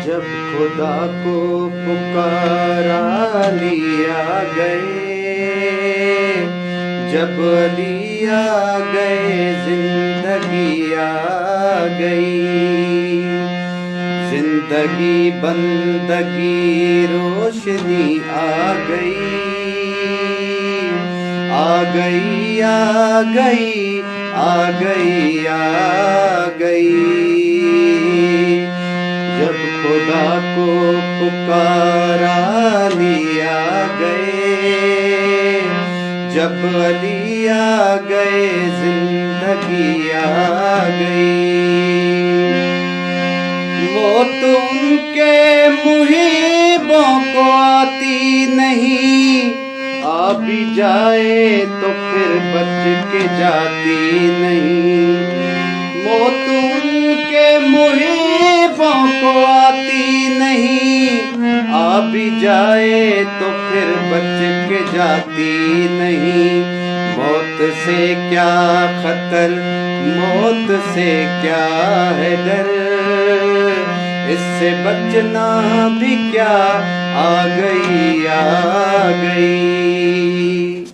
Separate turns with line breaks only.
जब खुदा को पुकारा लिया गए, जब लिया गए जिंदगी आ गई। जिंदगी बंदगी रोशनी आ गई, आ गई आ गई आ गई आ गई। जब खुदा को पुकारा लिया गए, जब लिया गए जिंदगी आ गई। मौत उनके मुहीबों को आती नहीं, आ भी जाए तो फिर बच के जाती नहीं। मौत उनके मुहीबों को आती नहीं, आ भी जाए तो फिर बच के जाती नहीं। मौत से क्या खतर, मौत से क्या है डर, इससे बचना भी क्या, आ गई आ गई।